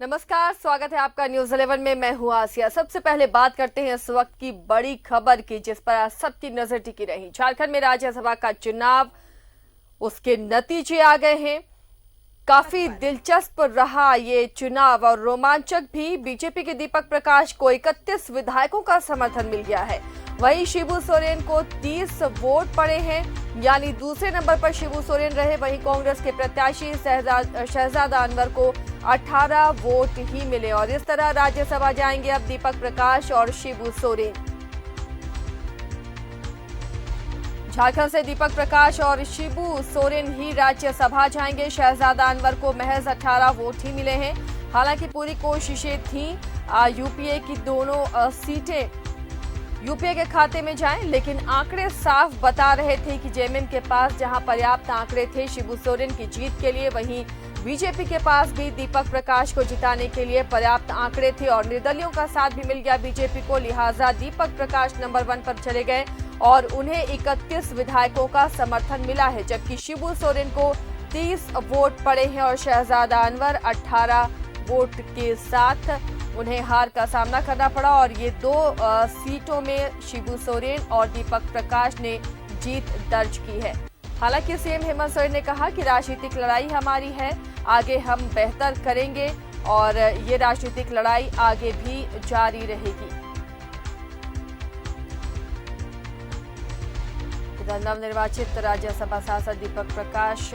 नमस्कार, स्वागत है आपका न्यूज 11 में। मैं हूं आसिया। सबसे पहले बात करते हैं इस वक्त की बड़ी खबर की, जिस पर आज सबकी नजर टिकी रही। झारखंड में राज्यसभा का चुनाव, उसके नतीजे आ गए हैं। काफी दिलचस्प रहा ये चुनाव और रोमांचक भी। बीजेपी के दीपक प्रकाश को 31 विधायकों का समर्थन मिल गया है। वहीं शिबू सोरेन को 30 वोट पड़े हैं, यानी दूसरे नंबर पर शिबू सोरेन रहे। वहीं कांग्रेस के प्रत्याशी शहजादा अनवर को 18 वोट ही मिले और इस तरह राज्यसभा जाएंगे अब दीपक प्रकाश और शिबू सोरेन। झारखंड से दीपक प्रकाश और शिबू सोरेन ही राज्यसभा जाएंगे। शहजादा अनवर को महज 18 वोट ही मिले हैं। हालांकि पूरी कोशिशें थी यूपीए की दोनों सीटें यूपीए के खाते में जाएं, लेकिन आंकड़े साफ बता रहे थे कि जेएमएम के पास जहां पर्याप्त आंकड़े थे शिबू सोरेन की जीत के लिए, वहीं बीजेपी के पास भी दीपक प्रकाश को जिताने के लिए पर्याप्त आंकड़े थे और निर्दलियों का साथ भी मिल गया बीजेपी को। लिहाजा दीपक प्रकाश नंबर 1 पर चले गए और उन्हें 31 विधायकों का समर्थन मिला है, जबकि शिबू सोरेन को 30 वोट पड़े हैं और शहजादा अनवर 18 वोट के साथ उन्हें हार का सामना करना पड़ा। और ये दो सीटों में शिबू सोरेन और दीपक प्रकाश ने जीत दर्ज की है। हालांकि सीएम हेमंत सोरेन ने कहा कि राजनीतिक लड़ाई हमारी है, आगे हम बेहतर करेंगे और ये राजनीतिक लड़ाई आगे भी जारी रहेगी। नवनिर्वाचित राज्यसभा सांसद दीपक प्रकाश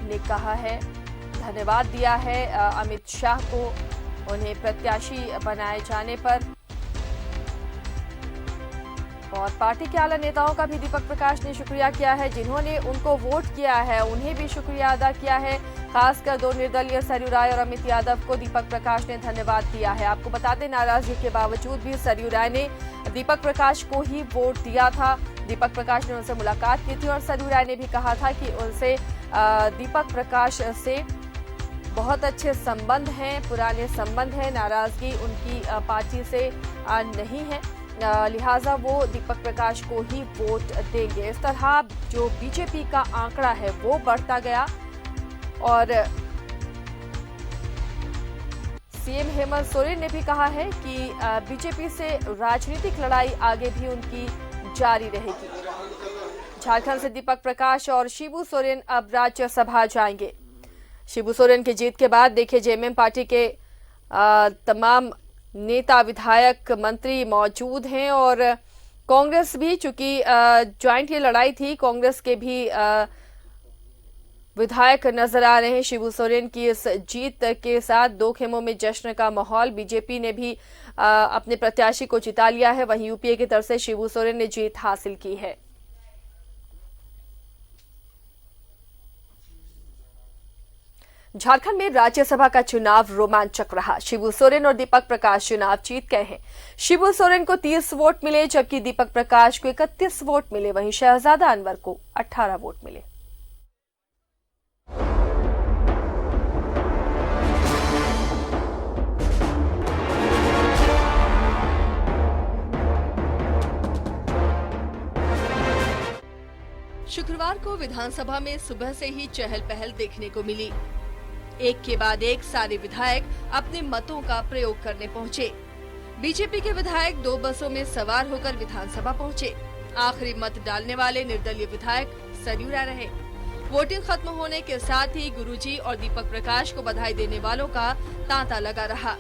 ने कहा है, धन्यवाद दिया है अमित शाह को उन्हें प्रत्याशी बनाए जाने पर। और पार्टी के आला नेताओं का भी दीपक प्रकाश ने शुक्रिया किया है, जिन्होंने उनको वोट किया है उन्हें भी शुक्रिया अदा किया है। खासकर दो निर्दलीय सरयू राय और अमित यादव को दीपक प्रकाश ने धन्यवाद दिया है। आपको बता दें, नाराजगी के बावजूद भी सरयू राय ने दीपक प्रकाश को ही वोट दिया था। दीपक प्रकाश ने उनसे मुलाकात की थी और सरयू राय ने भी कहा था कि उनसे दीपक प्रकाश से बहुत अच्छे संबंध हैं, पुराने संबंध हैं, नाराजगी उनकी पार्टी से नहीं है, लिहाजा वो दीपक प्रकाश को ही वोट देंगे। इस तरह जो बीजेपी का आंकड़ा है वो बढ़ता गया और सीएम हेमंत सोरेन ने भी कहा है कि बीजेपी से राजनीतिक लड़ाई आगे भी उनकी जारी रहेगी। झारखंड से दीपक प्रकाश और शिबू सोरेन अब राज्यसभा जाएंगे। शिबू सोरेन की जीत के बाद देखिए जेएमएम पार्टी के तमाम नेता, विधायक, मंत्री मौजूद हैं और कांग्रेस भी, चूंकि ज्वाइंट ये लड़ाई थी, कांग्रेस के भी विधायक नजर आ रहे हैं। शिबू सोरेन की इस जीत के साथ दो खेमों में जश्न का माहौल। बीजेपी ने भी अपने प्रत्याशी को जिता लिया है, वहीं यूपीए की तरफ से शिबू सोरेन ने जीत हासिल की है। झारखंड में राज्यसभा का चुनाव रोमांचक रहा। शिबू सोरेन और दीपक प्रकाश चुनाव जीत गए हैं। शिबू सोरेन को 30 वोट मिले, जबकि दीपक प्रकाश को 31 वोट मिले। वहीं शहजादा अनवर को 18 वोट मिले। शुक्रवार को विधानसभा में सुबह से ही चहल पहल देखने को मिली। एक के बाद एक सारे विधायक अपने मतों का प्रयोग करने पहुंचे। बीजेपी के विधायक 2 बसों में सवार होकर विधानसभा पहुंचे। आखिरी मत डालने वाले निर्दलीय विधायक सरयू राय रहे। वोटिंग खत्म होने के साथ ही गुरुजी और दीपक प्रकाश को बधाई देने वालों का तांता लगा रहा।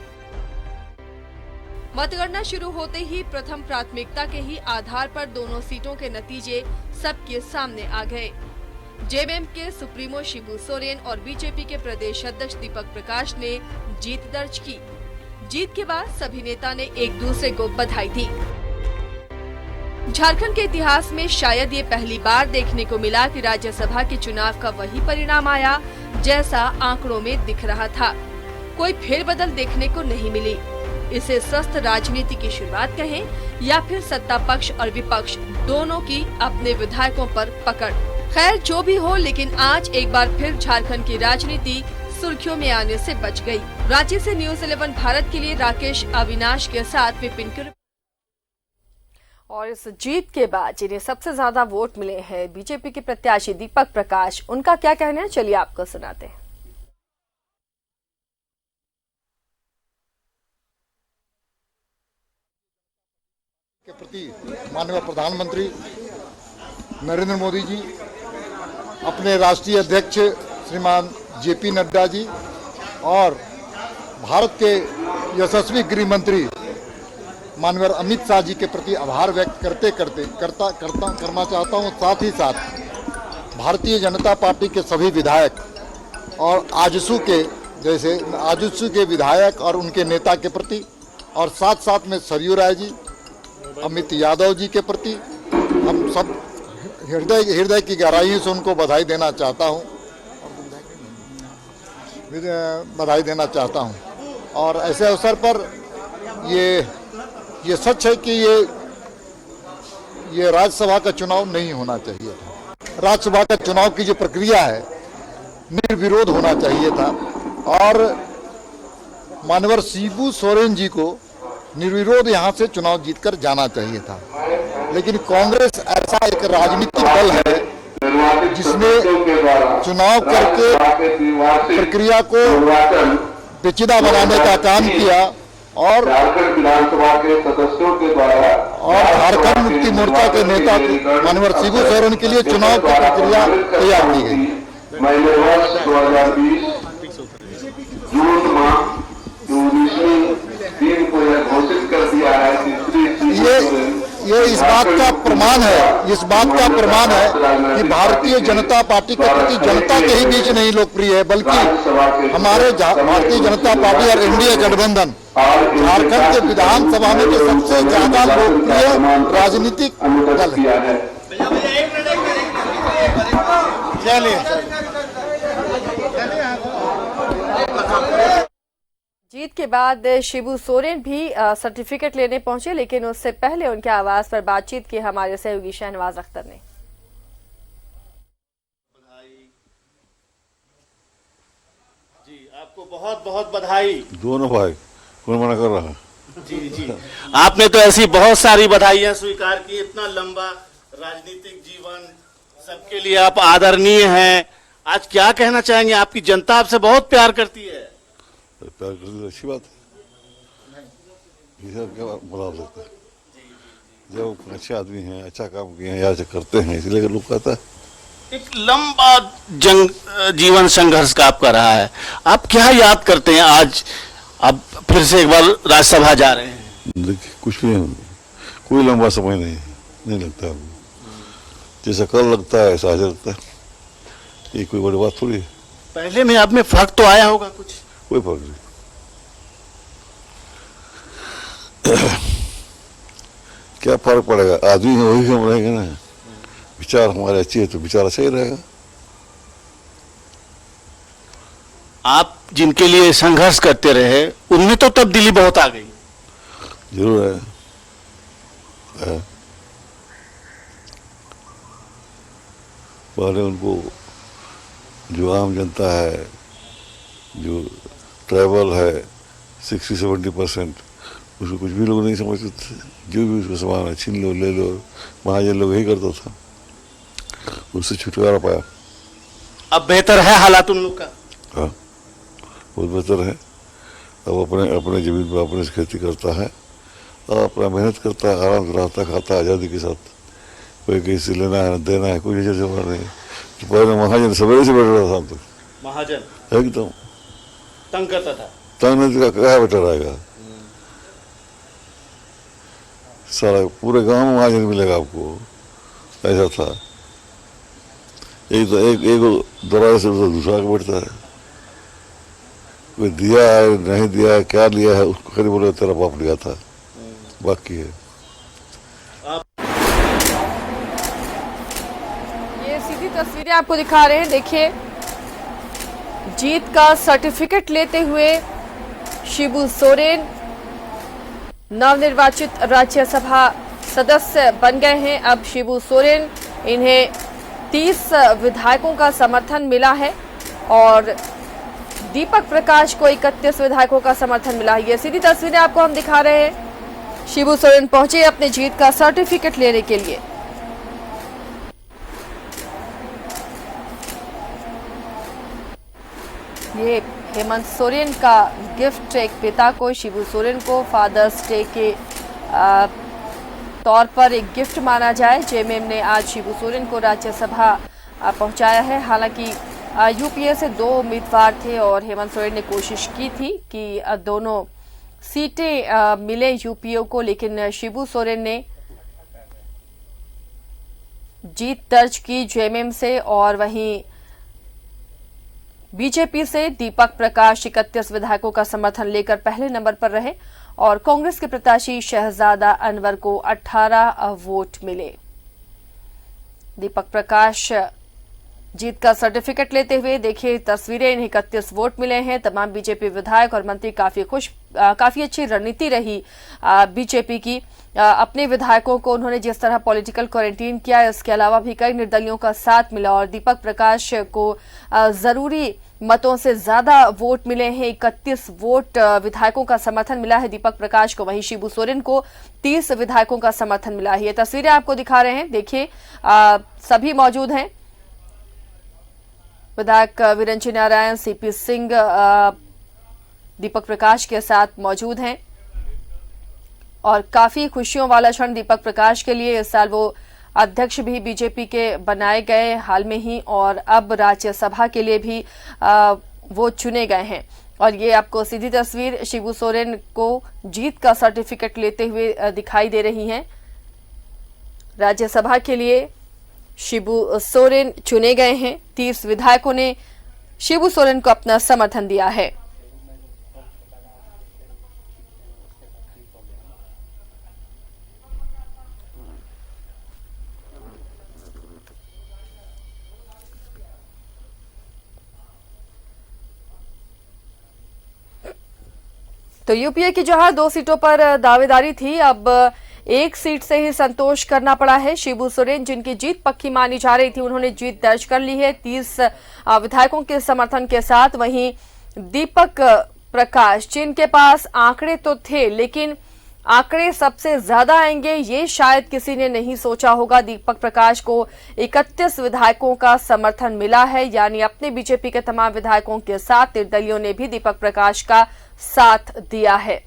मतगणना शुरू होते ही प्रथम प्राथमिकता के ही आधार पर दोनों सीटों के नतीजे सबके सामने आ गए। जेएमएम के सुप्रीमो शिबू सोरेन और बीजेपी के प्रदेश अध्यक्ष दीपक प्रकाश ने जीत दर्ज की। जीत के बाद सभी नेता ने एक दूसरे को बधाई दी। झारखंड के इतिहास में शायद ये पहली बार देखने को मिला कि राज्यसभा के चुनाव का वही परिणाम आया जैसा आंकड़ों में दिख रहा था। कोई फेरबदल देखने को नहीं मिली। इसे स्वस्थ राजनीति की शुरुआत कहें या फिर सत्ता पक्ष और विपक्ष दोनों की अपने विधायकों पर पकड़। खैर जो भी हो, लेकिन आज एक बार फिर झारखंड की राजनीति सुर्खियों में आने से बच गई। रांची से न्यूज 11 भारत के लिए राकेश अविनाश के साथ विपिन की। और इस जीत के बाद जिन्हें सबसे ज्यादा वोट मिले हैं बीजेपी के प्रत्याशी दीपक प्रकाश, उनका क्या कहना है चलिए आपको सुनाते हैं। के प्रति माननीय प्रधानमंत्री नरेंद्र मोदी जी, अपने राष्ट्रीय अध्यक्ष श्रीमान जेपी नड्डा जी और भारत के यशस्वी गृह मंत्री माननीय अमित शाह जी के प्रति आभार व्यक्त करना चाहता हूँ। साथ ही साथ भारतीय जनता पार्टी के सभी विधायक और आजसू के विधायक और उनके नेता के प्रति, और साथ साथ में सरयू राय जी, अमित यादव जी के प्रति हम सब हृदय की गहराइयों से उनको बधाई देना चाहता हूं। और ऐसे अवसर पर ये सच है कि ये राज्यसभा का चुनाव नहीं होना चाहिए था। राज्यसभा का चुनाव की जो प्रक्रिया है निर्विरोध होना चाहिए था और माननीय शिबू सोरेन जी को निर्विरोध यहाँ से चुनाव जीतकर जाना चाहिए था। लेकिन कांग्रेस ऐसा एक राजनीतिक दल है जिसने चुनाव करके प्रक्रिया को पेचीदा बनाने का काम किया और झारखंड विधानसभा के सदस्यों के द्वारा और झारखंड मुक्ति मोर्चा के नेता माननीय शिबू सोरेन के लिए चुनाव की प्रक्रिया तैयार की गई। महीने वर्ष 2020 जून माह 19वीं दिन को यह घोषित कर दिया है कि ये इस बात का प्रमाण है कि भारतीय जनता पार्टी के प्रति जनता के ही बीच नहीं लोकप्रिय है, बल्कि हमारे भारतीय जनता पार्टी और एनडीए गठबंधन झारखंड के विधानसभा में जो सबसे ज्यादा लोकप्रिय राजनीतिक दल है। जीत के बाद शिबू सोरेन भी सर्टिफिकेट लेने पहुंचे, लेकिन उससे पहले उनके आवास पर बातचीत की हमारे सहयोगी शहनवाज अख्तर ने। जी, आपको बहुत बहुत बधाई। दोनों भाई, कौन मना कर रहा है? जी, आपने तो ऐसी बहुत सारी बधाइयां स्वीकार की। इतना लंबा राजनीतिक जीवन, सबके लिए आप आदरणीय हैं। आज क्या कहना चाहेंगे? आपकी जनता आपसे बहुत प्यार करती है। प्यार करते अच्छी बात है, ये सब क्या बुरा लगता है। जब अच्छे आदमी हैं, अच्छा काम किए हैं, याद करते हैं, इसलिए लोग कहता है। एक लंबा जीवन संघर्ष का आपका रहा है। आप क्या याद करते हैं आज? अब फिर से एक बार राज्यसभा जा रहे हैं। देखिए, कुछ नहीं, कोई लंबा समय नहीं लगता। जैसा कल लगता है ऐसा आज लगता है। ये कोई बड़ी बात थोड़ी है। पहले में आप में फर्क तो आया होगा कुछ? कोई फर्क नहीं। क्या फर्क पड़ेगा? आदमी है वही हम रहेंगे ना। विचार हमारे अच्छे है तो विचार अच्छा ही रहेगा। आप जिनके लिए संघर्ष करते रहे उनमें तो तब्दीली बहुत आ गई। जरूर है। पहले उनको जो आम जनता है, जो ट्राइबल है 60-70%, उसको कुछ भी लोग नहीं समझते थे। जो भी उसको सामान है छीन लो, ले लो, महाजन लोग यही करता था। उससे छुटकारा पाया। अब बेहतर है हालात उन लोग का? हाँ, बहुत बेहतर है। अब अपने जमीन पर अपने से खेती करता है और अपना मेहनत करता है, आराम से रहता खाता है आज़ादी के साथ। कोई किसी से लेना है देना है, कोई जैसे नहीं। तो पहले महाजन सवेरे से बैठ रहा था तक, महाजन एकदम तंग करता था। तंग नहीं का क्या बेटा रहेगा? सारा पूरे गांव में महाजन मिलेगा आपको, ऐसा था। एक दरवाजे से दूसरा के बैठता है। कोई दिया है नहीं दिया है, क्या लिया है, उसको खरीद बोले तेरा बाप लिया था, बाकी है। ये सीधी तस्वीरें आपको दिखा रहे हैं। देखिए, जीत का सर्टिफिकेट लेते हुए शिबू सोरेन नवनिर्वाचित राज्यसभा सदस्य बन गए हैं। अब शिबू सोरेन, इन्हें 30 विधायकों का समर्थन मिला है और दीपक प्रकाश को 31 विधायकों का समर्थन मिला है। ये सीधी तस्वीरें आपको हम दिखा रहे हैं। शिबू सोरेन पहुंचे अपने जीत का सर्टिफिकेट लेने के लिए। ये हेमंत सोरेन का गिफ्ट एक पिता को, शिबू सोरेन को फादर्स डे के तौर पर एक गिफ्ट माना जाए। जेएमएम ने आज शिबू सोरेन को राज्यसभा पहुंचाया है। हालांकि यूपीए से 2 उम्मीदवार थे और हेमंत सोरेन ने कोशिश की थी कि दोनों सीटें मिले यूपीए को, लेकिन शिबू सोरेन ने जीत दर्ज की जेएमएम से। और वहीं बीजेपी से दीपक प्रकाश 31 विधायकों का समर्थन लेकर पहले नंबर पर रहे और कांग्रेस के प्रत्याशी शहजादा अनवर को 18 वोट मिले। दीपक प्रकाश जीत का सर्टिफिकेट लेते हुए देखिए तस्वीरें, इन्हें 31 वोट मिले हैं। तमाम बीजेपी विधायक और मंत्री काफी अच्छी रणनीति रही बीजेपी की। अपने विधायकों को उन्होंने जिस तरह पॉलिटिकल क्वारंटीन किया, इसके अलावा भी कई निर्दलियों का साथ मिला और दीपक प्रकाश को जरूरी मतों से ज्यादा वोट मिले हैं। 31 वोट विधायकों का समर्थन मिला है दीपक प्रकाश को। वहीं शिबू सोरेन को 30 विधायकों का समर्थन मिला है। ये तस्वीरें आपको दिखा रहे हैं, देखिए सभी मौजूद हैं। विधायक वीरेंद्र नारायण, सीपी सिंह दीपक प्रकाश के साथ मौजूद हैं और काफी खुशियों वाला क्षण दीपक प्रकाश के लिए। इस साल वो अध्यक्ष भी बीजेपी के बनाए गए हाल में ही और अब राज्यसभा के लिए भी वो चुने गए हैं। और ये आपको सीधी तस्वीर शिबू सोरेन को जीत का सर्टिफिकेट लेते हुए दिखाई दे रही है। राज्यसभा के लिए शिबू सोरेन चुने गए हैं। 30 विधायकों ने शिबू सोरेन को अपना समर्थन दिया है। तो यूपीए की जहां 2 सीटों पर दावेदारी थी, अब 1 सीट से ही संतोष करना पड़ा है। शिबू सोरेन, जिनकी जीत पक्की मानी जा रही थी, उन्होंने जीत दर्ज कर ली है 30 विधायकों के समर्थन के साथ। वहीं दीपक प्रकाश, जिनके पास आंकड़े तो थे लेकिन आंकड़े सबसे ज्यादा आएंगे ये शायद किसी ने नहीं सोचा होगा। दीपक प्रकाश को 31 विधायकों का समर्थन मिला है, यानी अपने बीजेपी के तमाम विधायकों के साथ निर्दलियों ने भी दीपक प्रकाश का साथ दिया है।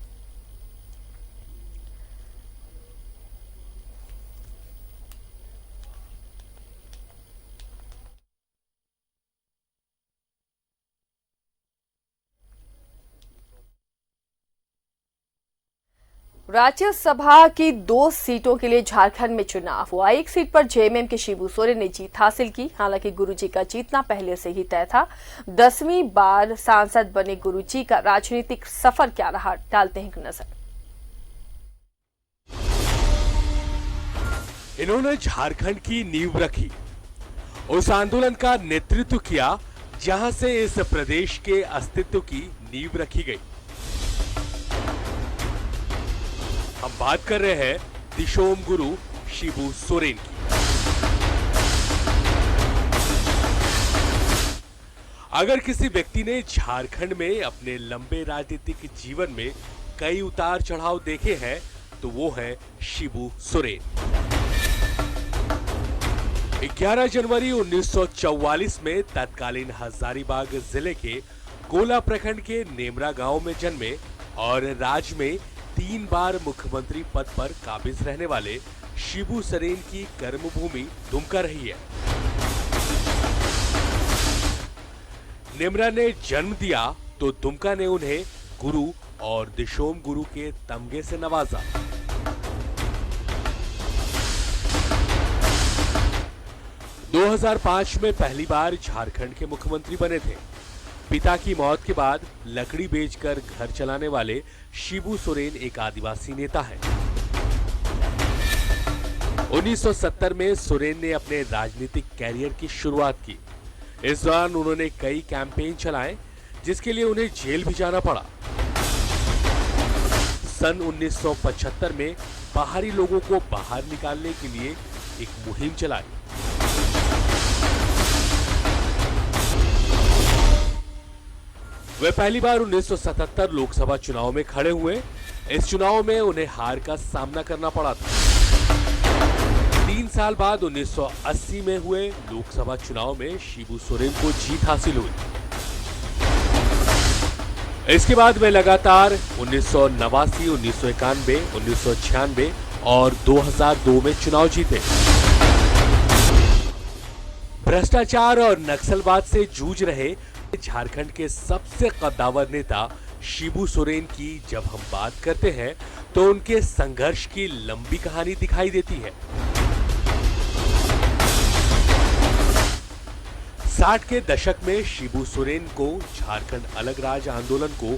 राज्यसभा की 2 सीटों के लिए झारखंड में चुनाव हुआ। 1 सीट पर जेएमएम के शिबू सोरेन ने जीत हासिल की। हालांकि गुरुजी का जीतना पहले से ही तय था। 10वीं बार सांसद बने गुरुजी का राजनीतिक सफर क्या रहा, डालते हैं एक नजर। इन्होंने झारखंड की नींव रखी, उस आंदोलन का नेतृत्व किया जहां से इस प्रदेश के अस्तित्व की नींव रखी गई। हम बात कर रहे हैं दिशोम गुरु शिबू सोरेन की। अगर किसी व्यक्ति ने झारखंड में अपने लंबे राजनीतिक जीवन में कई उतार चढ़ाव देखे हैं तो वो है शिबू सोरेन। 11 जनवरी 1944 में तत्कालीन हजारीबाग जिले के गोला प्रखंड के नेमरा गांव में जन्मे और राज्य में 3 बार मुख्यमंत्री पद पर काबिज रहने वाले शिबू सोरेन की कर्मभूमि दुमका रही है। नेमरा ने जन्म दिया तो दुमका ने उन्हें गुरु और दिशोम गुरु के तमगे से नवाजा। - 2005 में पहली बार झारखंड के मुख्यमंत्री बने थे। पिता की मौत के बाद लकड़ी बेचकर घर चलाने वाले शिबू सोरेन एक आदिवासी नेता हैं। 1970 में सोरेन ने अपने राजनीतिक कैरियर की शुरुआत की। इस दौरान उन्होंने कई कैंपेन चलाए जिसके लिए उन्हें जेल भी जाना पड़ा। सन 1975 में बाहरी लोगों को बाहर निकालने के लिए एक मुहिम चलाई। वे पहली बार 1977 लोकसभा चुनाव में खड़े हुए। इस चुनाव में उन्हें हार का सामना करना पड़ा था। 3 साल बाद 1980 में हुए लोकसभा चुनाव में शिबू सोरेन को जीत हासिल हुई। इसके बाद वे लगातार 1989, 1991, 1996 और 2002 में चुनाव जीते। भ्रष्टाचार और नक्सलवाद से जूझ रहे झारखंड के सबसे कद्दावर नेता शिबू सोरेन की जब हम बात करते हैं तो उनके संघर्ष की लंबी कहानी दिखाई देती है। 60 के दशक में शिबू सोरेन को झारखंड अलग राज्य आंदोलन को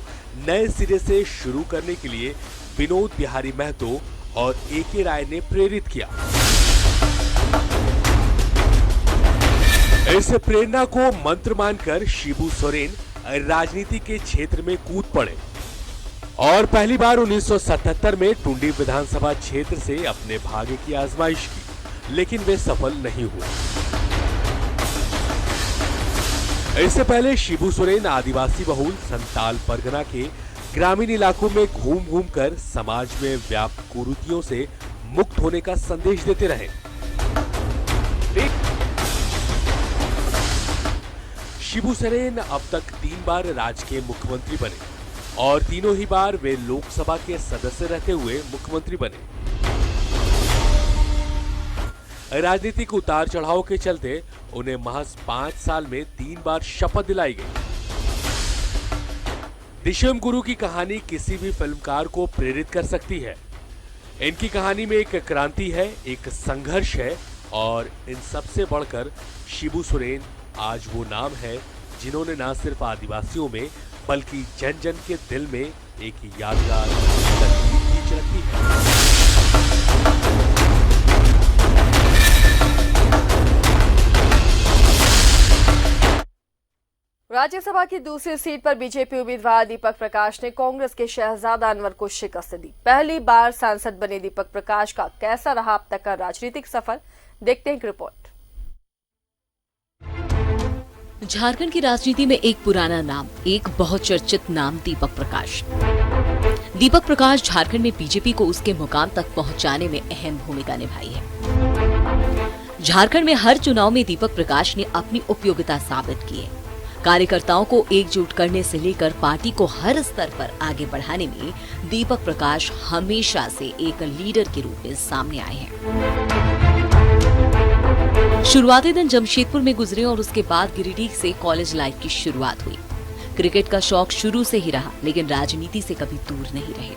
नए सिरे से शुरू करने के लिए विनोद बिहारी महतो और ए.के. राय ने प्रेरित किया। इस प्रेरणा को मंत्र मानकर शिबू सोरेन राजनीति के क्षेत्र में कूद पड़े और पहली बार 1977 में टुंडी विधानसभा क्षेत्र से अपने भाग्य की आजमाइश की, लेकिन वे सफल नहीं हुए। इससे पहले शिबू सोरेन आदिवासी बहुल संताल परगना के ग्रामीण इलाकों में घूम घूम कर समाज में व्याप्त कुरीतियों से मुक्त होने का संदेश देते रहे। शिबू सोरेन अब तक 3 बार राज्य के मुख्यमंत्री बने और तीनों ही बार वे लोकसभा के सदस्य रहते हुए मुख्यमंत्री बने। राजनीतिक उतार चढ़ाव के चलते उन्हें महज 5 साल में 3 बार शपथ दिलाई गई। दिशम गुरु की कहानी किसी भी फिल्मकार को प्रेरित कर सकती है। इनकी कहानी में एक क्रांति है, एक संघर्ष है और इन सबसे बढ़कर शिबू सोरेन आज वो नाम है जिन्होंने न सिर्फ आदिवासियों में बल्कि जन जन के दिल में एक यादगार तस्वीर खींच रखी है। राज्यसभा की दूसरी सीट पर बीजेपी उम्मीदवार दीपक प्रकाश ने कांग्रेस के शहजादा अनवर को शिकस्त दी। पहली बार सांसद बने दीपक प्रकाश का कैसा रहा अब तक का राजनीतिक सफर, देखते हैं एक रिपोर्ट। झारखंड की राजनीति में एक पुराना नाम, एक बहुत चर्चित नाम दीपक प्रकाश। दीपक प्रकाश झारखंड में बीजेपी को उसके मुकाम तक पहुंचाने में अहम भूमिका निभाई है। झारखंड में हर चुनाव में दीपक प्रकाश ने अपनी उपयोगिता साबित की है। कार्यकर्ताओं को एकजुट करने से लेकर पार्टी को हर स्तर पर आगे बढ़ाने में दीपक प्रकाश हमेशा से एक लीडर के रूप में सामने आए हैं। शुरुआती दिन जमशेदपुर में गुजरे और उसके बाद गिरिडीह से कॉलेज लाइफ की शुरुआत हुई। क्रिकेट का शौक शुरू से ही रहा, लेकिन राजनीति से कभी दूर नहीं रहे।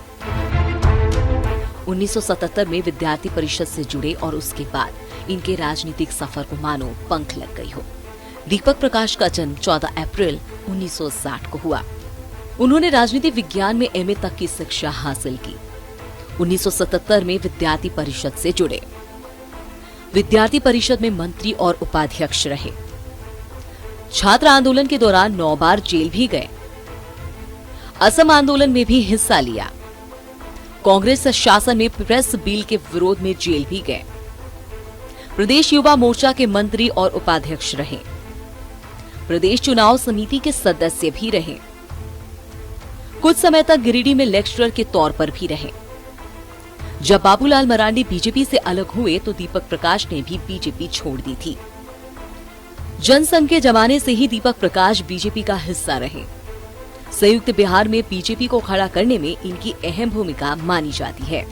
1977 में विद्यार्थी परिषद से जुड़े और उसके बाद इनके राजनीतिक सफर को मानो पंख लग गई हो। दीपक प्रकाश का जन्म 14 अप्रैल 1960 को हुआ। उन्होंने राजनीति विज्ञान में एमए तक की शिक्षा हासिल की। 1977 में विद्यार्थी परिषद से जुड़े। विद्यार्थी परिषद में मंत्री और उपाध्यक्ष रहे। छात्र आंदोलन के दौरान 9 बार जेल भी गए। असम आंदोलन में भी हिस्सा लिया। कांग्रेस शासन में प्रेस बिल के विरोध में जेल भी गए। प्रदेश युवा मोर्चा के मंत्री और उपाध्यक्ष रहे। प्रदेश चुनाव समिति के सदस्य भी रहे। कुछ समय तक गिरिडीह में लेक्चरर के तौर पर भी रहे। जब बाबूलाल मरांडी बीजेपी से अलग हुए तो दीपक प्रकाश ने भी बीजेपी छोड़ दी थी। जनसंघ के जमाने से ही दीपक प्रकाश बीजेपी का हिस्सा रहे। संयुक्त बिहार में बीजेपी को खड़ा करने में इनकी अहम भूमिका मानी जाती है।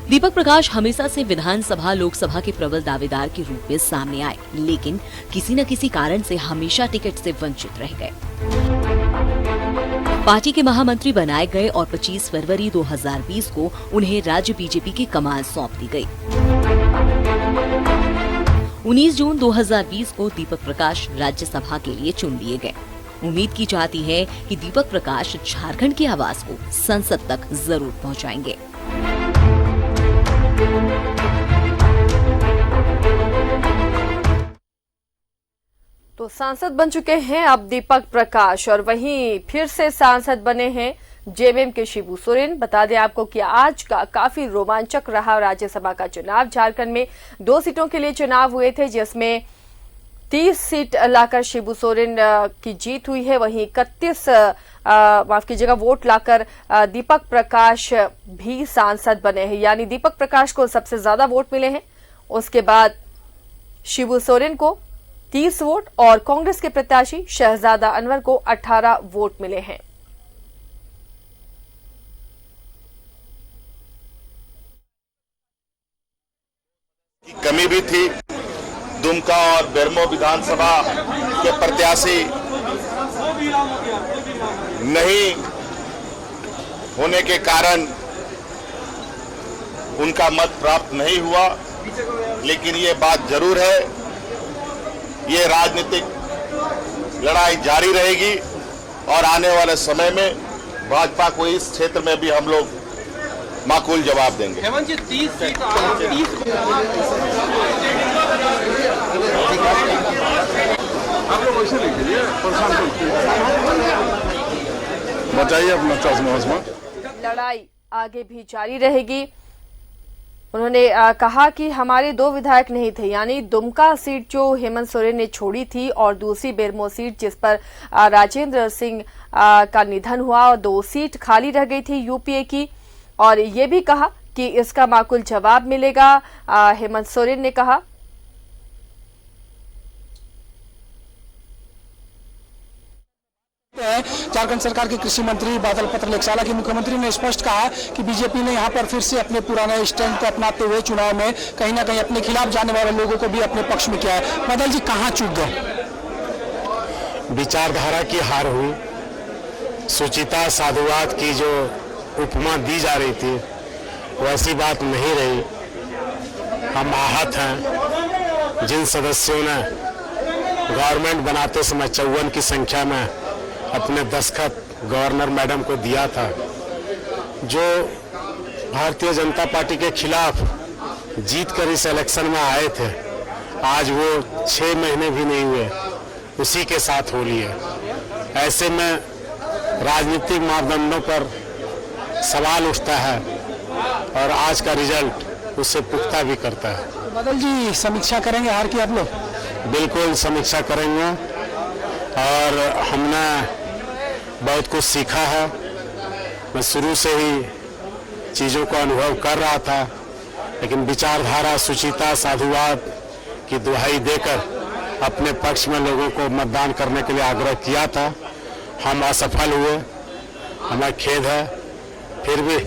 दीपक प्रकाश हमेशा से विधानसभा लोकसभा के प्रबल दावेदार के रूप में सामने आए, लेकिन किसी न किसी कारण से हमेशा टिकट से वंचित रह गए। पार्टी के महामंत्री बनाए गए और 25 फरवरी 2020 को उन्हें राज्य बीजेपी की कमान सौंप दी गई। 19 जून 2020 को दीपक प्रकाश राज्यसभा के लिए चुन लिए गए। उम्मीद की जाती है कि दीपक प्रकाश झारखंड की आवाज को संसद तक जरूर पहुंचाएंगे। तो सांसद बन चुके हैं अब दीपक प्रकाश और वहीं फिर से सांसद बने हैं जेएमएम के शिबू सोरेन। बता दें आपको कि आज का काफी रोमांचक रहा राज्यसभा का चुनाव। झारखंड में 2 सीटों के लिए चुनाव हुए थे, जिसमें 30 सीट लाकर शिबू सोरेन की जीत हुई है। वहीं 31 माफ कीजिएगा वोट लाकर दीपक प्रकाश भी सांसद बने हैं, यानी दीपक प्रकाश को सबसे ज्यादा वोट मिले हैं। उसके बाद शिबू सोरेन को 30 वोट और कांग्रेस के प्रत्याशी शहजादा अनवर को 18 वोट मिले हैं। कमी भी थी। दुमका और बेरमो विधानसभा के प्रत्याशी नहीं होने के कारण उनका मत प्राप्त नहीं हुआ, लेकिन ये बात जरूर है, ये राजनीतिक लड़ाई जारी रहेगी और आने वाले समय में भाजपा को इस क्षेत्र में भी हम लोग माकूल जवाब देंगे। हेमंत जी 30 सीट आप लोग वैसे लिख लीजिए, बताइए अपना चश्मा। लड़ाई आगे भी जारी रहेगी। उन्होंने कहा कि हमारे 2 विधायक नहीं थे, यानी दुमका सीट जो हेमंत सोरेन ने छोड़ी थी और दूसरी बेरमो सीट जिस पर राजेंद्र सिंह का निधन हुआ और 2 सीट खाली रह गई थी यूपीए की, और ये भी कहा कि इसका माकूल जवाब मिलेगा। हेमंत सोरेन ने कहा झारखंड सरकार के कृषि मंत्री बादल पत्रलेख, हालांकि मुख्यमंत्री ने स्पष्ट कहा कि बीजेपी ने यहां पर फिर से अपने पुराने स्टैंड को अपनाते हुए चुनाव में कहीं ना कहीं अपने खिलाफ जाने वाले लोगों को भी अपने पक्ष में किया है। बादल जी कहां चूक गए? विचारधारा की हार हुई। सुचिता साधुवाद की जो उपमा दी जा रही थी वैसी बात नहीं रही। हम आहत हैं जिन सदस्यों ने गवर्नमेंट बनाते समय 54 की संख्या में अपने दस्तखत गवर्नर मैडम को दिया था, जो भारतीय जनता पार्टी के खिलाफ जीत कर इस इलेक्शन में आए थे, आज वो 6 महीने भी नहीं हुए उसी के साथ होली है। ऐसे में राजनीतिक मापदंडों पर सवाल उठता है और आज का रिजल्ट उससे पुख्ता भी करता है। बादल जी समीक्षा करेंगे हार की आप लोग? बिल्कुल समीक्षा करेंगे और हमने बहुत कुछ सीखा है। मैं शुरू से ही चीज़ों को अनुभव कर रहा था, लेकिन विचारधारा सुचिता साधुवाद की दुहाई देकर अपने पक्ष में लोगों को मतदान करने के लिए आग्रह किया था। हम असफल हुए, हमें खेद है। फिर भी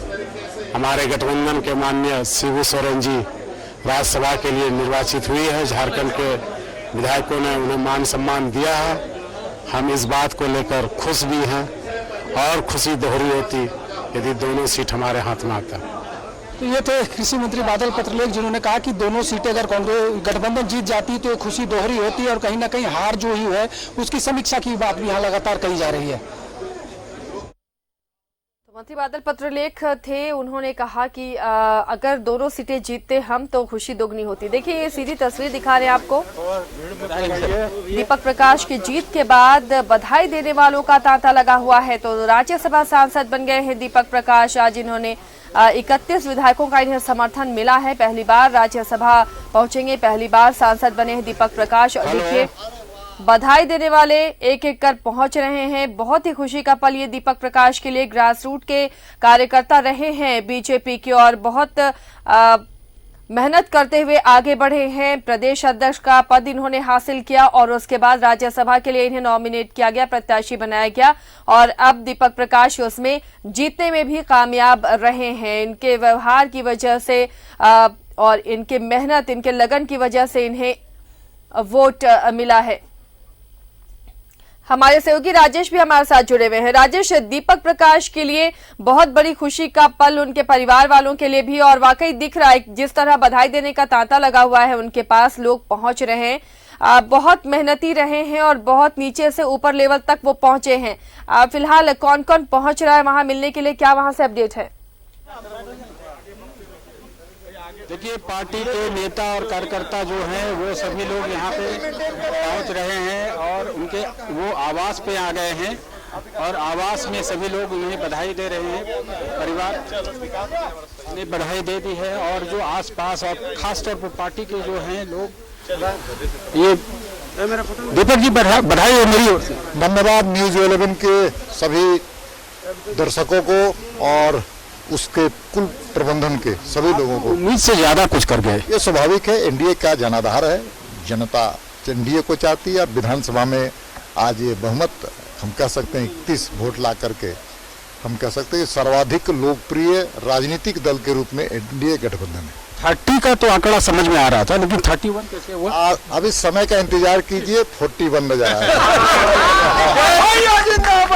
हमारे गठबंधन के माननीय शिबू सोरेन जी राज्यसभा के लिए निर्वाचित हुई है। झारखंड के विधायकों ने उन्हें मान सम्मान दिया है। हम इस बात को लेकर खुश भी हैं और खुशी दोहरी होती यदि दोनों सीट हमारे हाथ में आता। तो ये थे कृषि मंत्री बादल पत्रलेख, जिन्होंने कहा कि दोनों सीटें अगर कांग्रेस गठबंधन जीत जाती तो खुशी दोहरी होती और कहीं ना कहीं हार जो हुई है उसकी समीक्षा की बात भी यहाँ लगातार कही जा रही है। मंत्री बादल पत्रलेख थे, उन्होंने कहा कि अगर दोनों सीटें जीतते हम तो खुशी दोगुनी होती। देखिए ये सीधी तस्वीर दिखा रहे हैं आपको। दीपक प्रकाश की जीत के बाद बधाई देने वालों का तांता लगा हुआ है। तो राज्यसभा सांसद बन गए हैं दीपक प्रकाश। आज इन्होंने 31 विधायकों का इन्हें समर्थन मिला है। पहली बार राज्यसभा पहुंचेंगे, पहली बार सांसद बने हैं दीपक प्रकाश। और देखिए बधाई देने वाले एक एक कर पहुंच रहे हैं। बहुत ही खुशी का पल ये दीपक प्रकाश के लिए। ग्रास रूट के कार्यकर्ता रहे हैं बीजेपी की और बहुत मेहनत करते हुए आगे बढ़े हैं। प्रदेश अध्यक्ष का पद इन्होंने हासिल किया और उसके बाद राज्यसभा के लिए इन्हें नॉमिनेट किया गया, प्रत्याशी बनाया गया और अब दीपक प्रकाश उसमें जीतने में भी कामयाब रहे हैं। इनके व्यवहार की वजह से और इनके मेहनत, इनके लगन की वजह से इन्हें वोट मिला है। हमारे सहयोगी राजेश भी हमारे साथ जुड़े हुए हैं। राजेश, दीपक प्रकाश के लिए बहुत बड़ी खुशी का पल, उनके परिवार वालों के लिए भी, और वाकई दिख रहा है जिस तरह बधाई देने का तांता लगा हुआ है उनके पास लोग पहुंच रहे हैं। बहुत मेहनती रहे हैं और बहुत नीचे से ऊपर लेवल तक वो पहुंचे हैं। फिलहाल कौन कौन पहुंच रहा है वहां मिलने के लिए, क्या वहां से अपडेट है? देखिए पार्टी के नेता और कार्यकर्ता जो हैं वो सभी लोग यहाँ पे पहुँच रहे हैं और उनके वो आवास पे आ गए हैं और आवास में सभी लोग उन्हें बधाई दे रहे हैं। परिवार ने बधाई दे दी है और जो आसपास और खासतौर पर पार्टी के जो हैं लोग, ये दीपक जी बधाई है मेरी ओर से। धन्यवाद न्यूज 11 के सभी दर्शकों को और उसके कुल प्रबंधन के सभी लोगों को। उम्मीद से ज्यादा कुछ कर गए, ये स्वाभाविक है। एनडीए का जनाधार है, जनता एनडीए को चाहती है और विधानसभा में आज ये बहुमत हम कह सकते हैं 31 वोट ला करके हम कह सकते हैं सर्वाधिक लोकप्रिय राजनीतिक दल के रूप में एनडीए गठबंधन है। 30 का तो आंकड़ा समझ में आ रहा था, लेकिन 31 कैसे हुआ? अभी समय का इंतजार कीजिए, 41 में जा रहा है।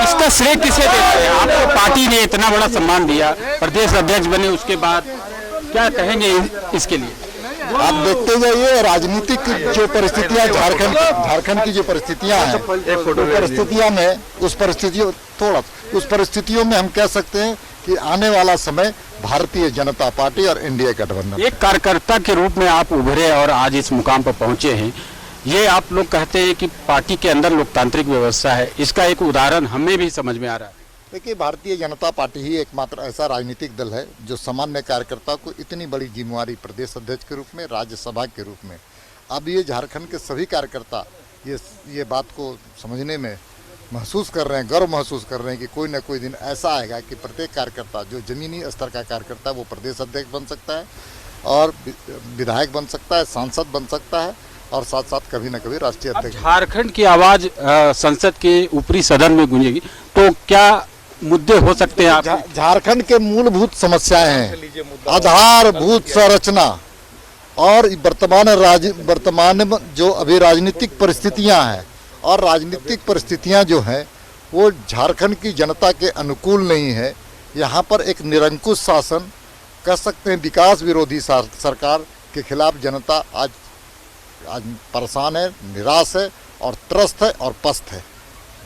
इसका श्रेय किसे देते हैं? आपको पार्टी ने इतना बड़ा सम्मान दिया, प्रदेश अध्यक्ष बने, उसके बाद क्या कहेंगे इसके लिए? आप देखते जाइए राजनीतिक जो परिस्थितियां झारखंड की जो परिस्थितियां हैं, उस परिस्थितियों में हम कह सकते हैं कि आने वाला समय भारतीय जनता पार्टी और एनडीए गठबंधन। एक कार्यकर्ता के रूप में आप उभरे और आज इस मुकाम पर पहुंचे हैं। ये आप लोग कहते हैं कि पार्टी के अंदर लोकतांत्रिक व्यवस्था है, इसका एक उदाहरण हमें भी समझ में आ रहा है। देखिए, भारतीय जनता पार्टी ही एकमात्र ऐसा राजनीतिक दल है जो सामान्य कार्यकर्ता को इतनी बड़ी जिम्मेवारी प्रदेश अध्यक्ष के रूप में, राज्यसभा के रूप में, अब ये झारखंड के सभी कार्यकर्ता ये बात को समझने में महसूस कर रहे हैं, गर्व महसूस कर रहे हैं कि कोई न कोई दिन ऐसा आएगा कि प्रत्येक कार्यकर्ता जो जमीनी स्तर का कार्यकर्ता है वो प्रदेश अध्यक्ष बन सकता है और विधायक बन सकता है, सांसद बन सकता है और साथ साथ कभी न कभी राष्ट्रीय अध्यक्ष। झारखंड की आवाज संसद के ऊपरी सदन में गूंजेगी, तो क्या मुद्दे हो सकते हैं? झारखंड के मूलभूत समस्याएं हैं, आधारभूत संरचना और वर्तमान में जो अभी राजनीतिक परिस्थितियां हैं, और राजनीतिक परिस्थितियां जो हैं वो झारखंड की जनता के अनुकूल नहीं है। यहाँ पर एक निरंकुश शासन, कह सकते हैं विकास विरोधी सरकार के खिलाफ जनता आज परेशान है, निराश है और त्रस्त है और पस्त है।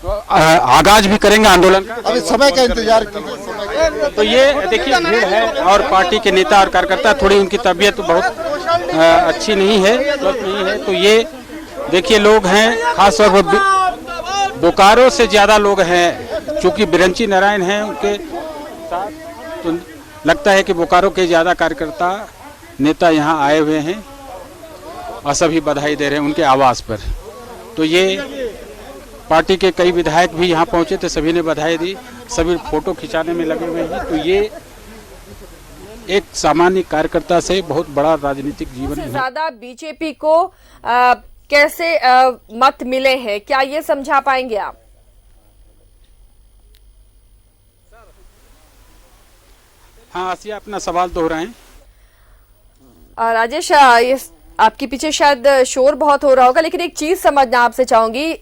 तो आगाज भी करेंगे आंदोलन का? अभी समय का इंतजार कीजिए। तो ये देखिए भीड़ है और पार्टी के नेता और कार्यकर्ता, थोड़ी उनकी तबीयत बहुत अच्छी नहीं है, तो ये देखिए लोग हैं, खासतौर पर बोकारो से ज्यादा लोग हैं, चूंकि बिरंची नारायण हैं उनके साथ, तो लगता है कि बोकारो के ज्यादा कार्यकर्ता नेता यहाँ आए हुए हैं और सभी बधाई दे रहे हैं उनके आवास पर। तो ये पार्टी के कई विधायक भी यहाँ पहुंचे थे, सभी ने बधाई दी, सभी फोटो खिंचाने में लगे हुए हैं। तो ये एक सामान्य कार्यकर्ता से बहुत बड़ा राजनीतिक जीवन है। ज्यादा बीजेपी को कैसे मत मिले हैं, क्या ये समझा पाएंगे आप? हाँ, आसिया अपना सवाल दोहराएं। राजेश, ये आपके पीछे शायद शोर बहुत हो रहा होगा, लेकिन एक चीज समझना आपसे चाहूंगी,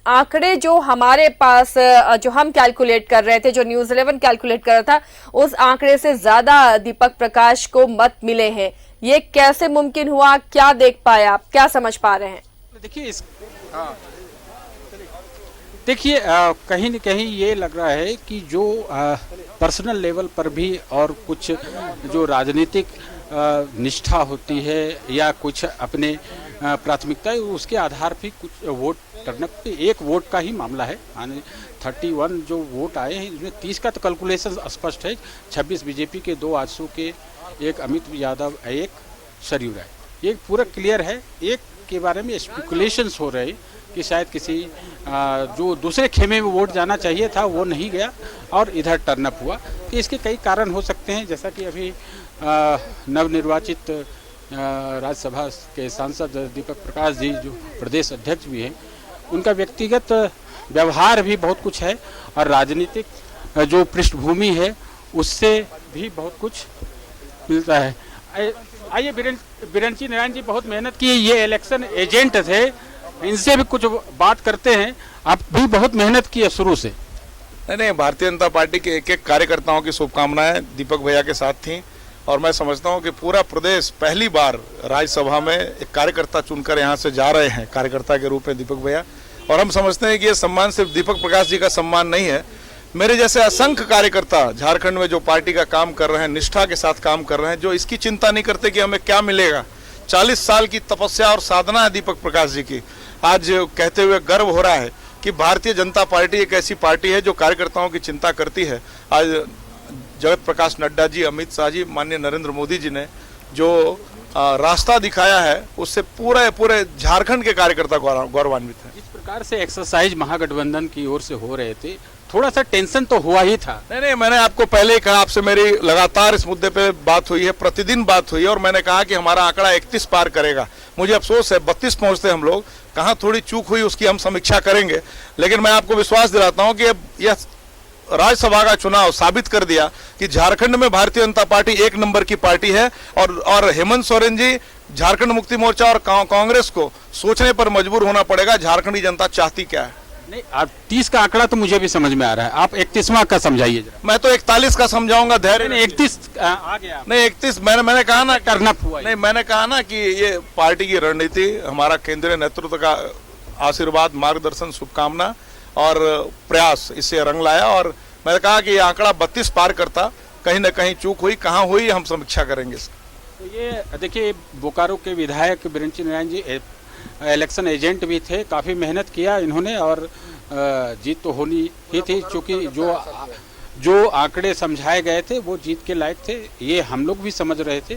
आंकड़े जो हमारे पास जो हम कैलकुलेट कर रहे थे, जो न्यूज़ 11 कैलकुलेट कर रहा था, उस आंकड़े से ज्यादा दीपक प्रकाश को मत मिले हैं। ये कैसे मुमकिन हुआ? क्या देख पाए आप, क्या समझ पा रहे हैं? देखिए कहीं न कहीं ये लग रहा है कि जो पर्सनल लेवल पर भी और कुछ जो राजनीतिक निष्ठा होती है या कुछ अपने प्राथमिकता है, उसके आधार पर कुछ वोट टर्नअप, एक वोट का ही मामला है। 31 जो वोट आए हैं, इसमें 30 का तो कैलकुलेशन स्पष्ट है, 26 बीजेपी के, 2 आजसू के, 1 अमित यादव, 1 सरयू राय, ये पूरा क्लियर है। एक के बारे में स्पेकुलेशंस हो रहे कि शायद किसी जो दूसरे खेमे में वोट जाना चाहिए था वो नहीं गया और इधर टर्नअप हुआ। तो इसके कई कारण हो सकते हैं, जैसा कि अभी नवनिर्वाचित राज्यसभा के सांसद दीपक प्रकाश जी जो प्रदेश अध्यक्ष भी हैं, उनका व्यक्तिगत व्यवहार भी बहुत कुछ है और राजनीतिक जो पृष्ठभूमि है उससे भी बहुत कुछ मिलता है। आइए, बिरंची नारायण जी बहुत मेहनत की, ये इलेक्शन एजेंट थे, इनसे भी कुछ बात करते हैं। आप भी बहुत मेहनत की है शुरू से। नहीं, भारतीय जनता पार्टी के एक कार्यकर्ताओं की शुभकामनाएं दीपक भैया के साथ थी और मैं समझता हूं कि पूरा प्रदेश पहली बार राज्यसभा में एक कार्यकर्ता चुनकर यहां से जा रहे हैं कार्यकर्ता के रूप में दीपक भैया, और हम समझते हैं कि ये सम्मान सिर्फ दीपक प्रकाश जी का सम्मान नहीं है, मेरे जैसे असंख्य कार्यकर्ता झारखंड में जो पार्टी का काम कर रहे हैं, निष्ठा के साथ काम कर रहे हैं, जो इसकी चिंता नहीं करते कि हमें क्या मिलेगा। 40 साल की तपस्या और साधना है दीपक प्रकाश जी की। आज कहते हुए गर्व हो रहा है कि भारतीय जनता पार्टी एक ऐसी पार्टी है जो कार्यकर्ताओं की चिंता करती है। आज जगत प्रकाश नड्डा जी, अमित शाह जी, माननीय नरेंद्र मोदी जी ने जो रास्ता दिखाया है, उससे पूरे झारखंड के कार्यकर्ता गौरवान्वित हैं। इस प्रकार से एक्सरसाइज महागठबंधन की ओर से हो रहे थे, थोड़ा सा टेंशन तो हुआ ही था। नहीं, मैंने आपको पहले ही कहा, आपसे मेरी लगातार इस मुद्दे पे बात हुई है, प्रतिदिन बात हुई है, और मैंने कहा कि हमारा आंकड़ा 31 पार करेगा। मुझे अफसोस है 32 पहुंचते हम लोग, कहाँ थोड़ी चूक हुई उसकी हम समीक्षा करेंगे, लेकिन मैं आपको विश्वास दिलाता हूं कि अब यह राज्यसभा का चुनाव साबित कर दिया कि झारखंड में भारतीय जनता पार्टी एक नंबर की पार्टी है और हेमंत सोरेन जी झारखंड मुक्ति मोर्चा और कांग्रेस को सोचने पर मजबूर होना पड़ेगा झारखंड की जनता चाहती क्या है। नहीं, आप 30 का आंकड़ा तो मुझे भी समझ में आ रहा है, आप 31वां का समझाइए जरा। मैं तो 41 का समझाऊंगा, धैर्य। 31 आ गया। नहीं 31 मैंने कहा ना टर्नअप हुआ। नहीं मैंने कहा ना कि ये पार्टी की रणनीति, हमारा केंद्रीय नेतृत्व का आशीर्वाद, मार्गदर्शन, शुभकामना और प्रयास इससे रंग लाया। और मैंने कहा कि ये आंकड़ा 32 पार करता, कहीं ना कहीं चूक हुई, कहाँ हुई हम समीक्षा करेंगे। तो ये देखिए, बोकारो के विधायक बिरंची नारायण जी इलेक्शन एजेंट भी थे, काफ़ी मेहनत किया इन्होंने और जीत तो होनी ही थी, क्योंकि जो आंकड़े समझाए गए थे वो जीत के लायक थे, ये हम लोग भी समझ रहे थे।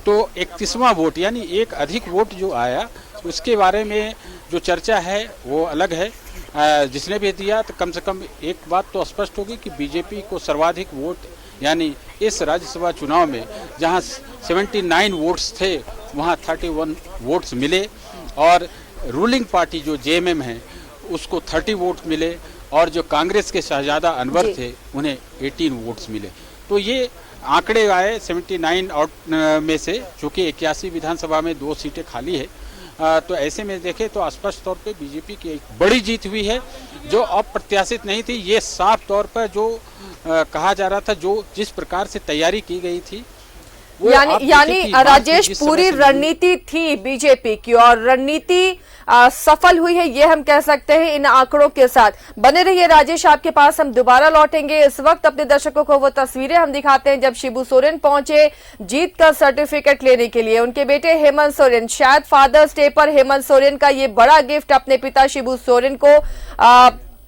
तो 31वां वोट यानी एक अधिक वोट जो आया उसके बारे में जो चर्चा है वो अलग है। जिसने भी दिया तो कम से कम एक बात तो स्पष्ट होगी कि बीजेपी को सर्वाधिक वोट यानी इस राज्यसभा चुनाव में जहां 79 वोट्स थे वहां 31 वोट्स मिले और रूलिंग पार्टी जो जेएमएम है उसको 30 वोट मिले और जो कांग्रेस के शहजादा अनवर थे उन्हें 18 वोट्स मिले। तो ये आंकड़े आए 79 में से, चूँकि 81 विधानसभा में 2 सीटें खाली है। तो ऐसे में देखें तो स्पष्ट तौर पे बीजेपी की एक बड़ी जीत हुई है जो अप्रत्याशित नहीं थी। ये साफ तौर पर जो कहा जा रहा था, जो जिस प्रकार से तैयारी की गई थी, यानी राजेश पूरी रणनीति थी बीजेपी की और रणनीति सफल हुई है, ये हम कह सकते हैं इन आंकड़ों के साथ। बने रहिए राजेश, आपके पास हम दोबारा लौटेंगे। इस वक्त अपने दर्शकों को वो तस्वीरें हम दिखाते हैं जब शिबू सोरेन पहुंचे जीत का सर्टिफिकेट लेने के लिए। उनके बेटे हेमंत सोरेन, शायद फादर्स डे पर हेमंत सोरेन का ये बड़ा गिफ्ट अपने पिता शिबू सोरेन को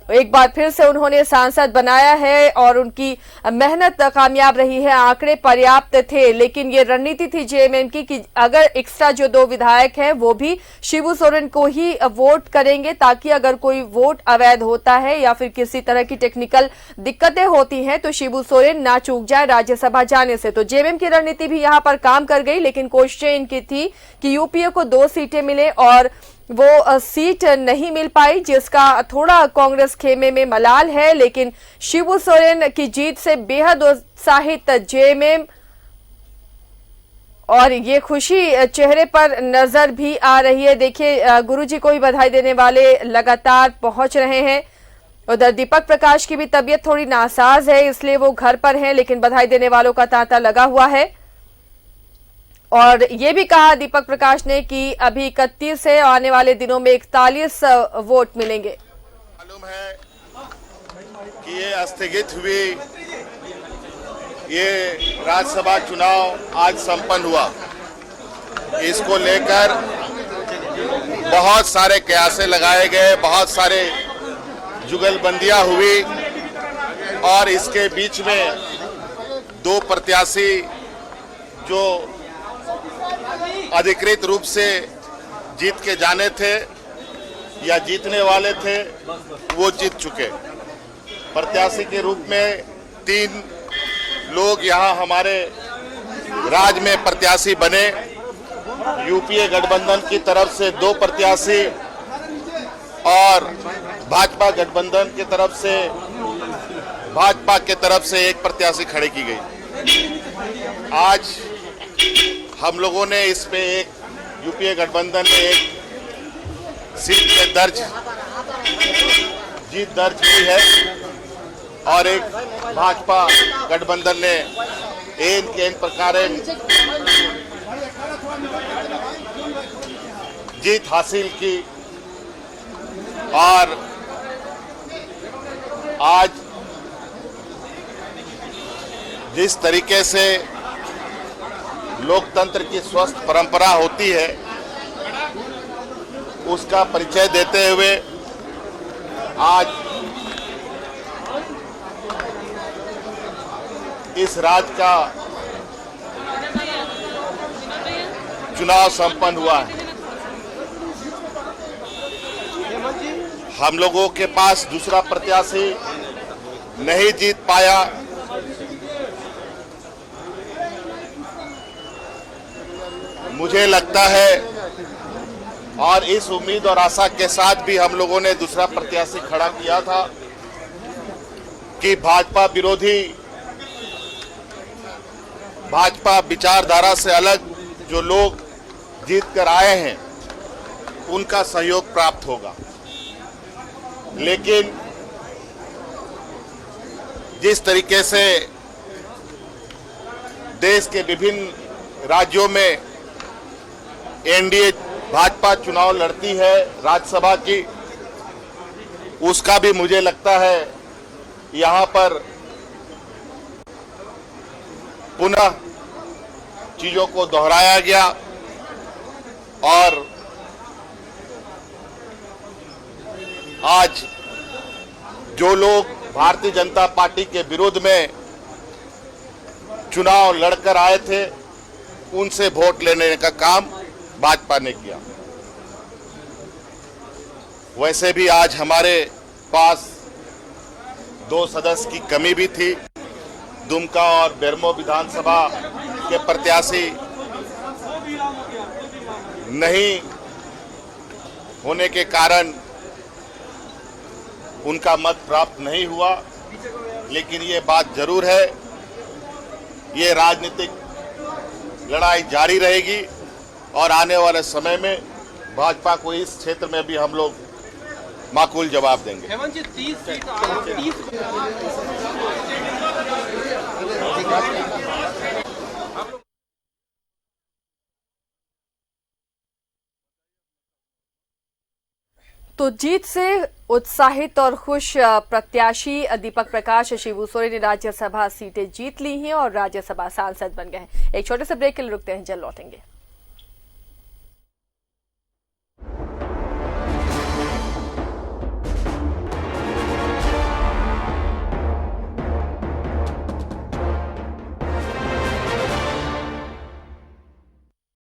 एक बार फिर से उन्होंने सांसद बनाया है और उनकी मेहनत कामयाब रही है। आंकड़े पर्याप्त थे, लेकिन ये रणनीति थी जेएमएम की कि अगर एक्स्ट्रा जो 2 विधायक हैं वो भी शिबू सोरेन को ही वोट करेंगे, ताकि अगर कोई वोट अवैध होता है या फिर किसी तरह की टेक्निकल दिक्कतें होती हैं तो शिबू सोरेन ना चूक जाए राज्यसभा जाने से। तो जेएमएम की रणनीति भी यहां पर काम कर गई, लेकिन कोशिशें इनकी थी कि यूपीए को 2 सीटें मिले और वो सीट नहीं मिल पाई, जिसका थोड़ा कांग्रेस खेमे में मलाल है। लेकिन शिबू सोरेन की जीत से बेहद उत्साहित जेएमएम और ये खुशी चेहरे पर नजर भी आ रही है। देखिए, गुरुजी को भी बधाई देने वाले लगातार पहुंच रहे हैं। उधर दीपक प्रकाश की भी तबीयत थोड़ी नासाज है, इसलिए वो घर पर हैं, लेकिन बधाई देने वालों का तांता लगा हुआ है। और ये भी कहा दीपक प्रकाश ने कि अभी 31 है, आने वाले दिनों में 41 वोट मिलेंगे। मालूम है कि ये स्थगित हुई ये राज्यसभा चुनाव आज संपन्न हुआ। इसको लेकर बहुत सारे कयासे लगाए गए, बहुत सारे जुगलबंदियां हुई और इसके बीच में 2 प्रत्याशी जो अधिकृत रूप से जीत के जाने थे या जीतने वाले थे वो जीत चुके। प्रत्याशी के रूप में 3 लोग यहाँ हमारे राज्य में प्रत्याशी बने। यूपीए गठबंधन की तरफ से 2 प्रत्याशी और भाजपा गठबंधन की तरफ से भाजपा के तरफ से 1 प्रत्याशी खड़े की गई। आज हम लोगों ने इस पे एक यूपीए गठबंधन ने एक सीट पे जीत दर्ज की है और एक भाजपा गठबंधन ने इन प्रकार जीत हासिल की। और आज जिस तरीके से लोकतंत्र की स्वस्थ परंपरा होती है उसका परिचय देते हुए आज इस राज्य का चुनाव संपन्न हुआ है। हम लोगों के पास दूसरा प्रत्याशी नहीं जीत पाया। मुझे लगता है और इस उम्मीद और आशा के साथ भी हम लोगों ने दूसरा प्रत्याशी खड़ा किया था कि भाजपा विरोधी, भाजपा विचारधारा से अलग जो लोग जीत कर आए हैं उनका सहयोग प्राप्त होगा। लेकिन जिस तरीके से देश के विभिन्न राज्यों में एनडीए भाजपा चुनाव लड़ती है राज्यसभा की, उसका भी मुझे लगता है यहां पर पुनः चीजों को दोहराया गया और आज जो लोग भारतीय जनता पार्टी के विरोध में चुनाव लड़कर आए थे उनसे वोट लेने का काम भाजपा ने किया। वैसे भी आज हमारे पास 2 सदस्य की कमी भी थी। दुमका और बेरमो विधानसभा के प्रत्याशी नहीं होने के कारण उनका मत प्राप्त नहीं हुआ। लेकिन ये बात जरूर है, ये राजनीतिक लड़ाई जारी रहेगी और आने वाले समय में भाजपा को इस क्षेत्र में भी हम लोग माकूल जवाब देंगे। तो जीत से उत्साहित और खुश प्रत्याशी दीपक प्रकाश शिबू सोरेन ने राज्यसभा सीटें जीत ली हैं और राज्यसभा सांसद बन गए हैं। एक छोटे से ब्रेक के लिए रुकते हैं, जल्द लौटेंगे।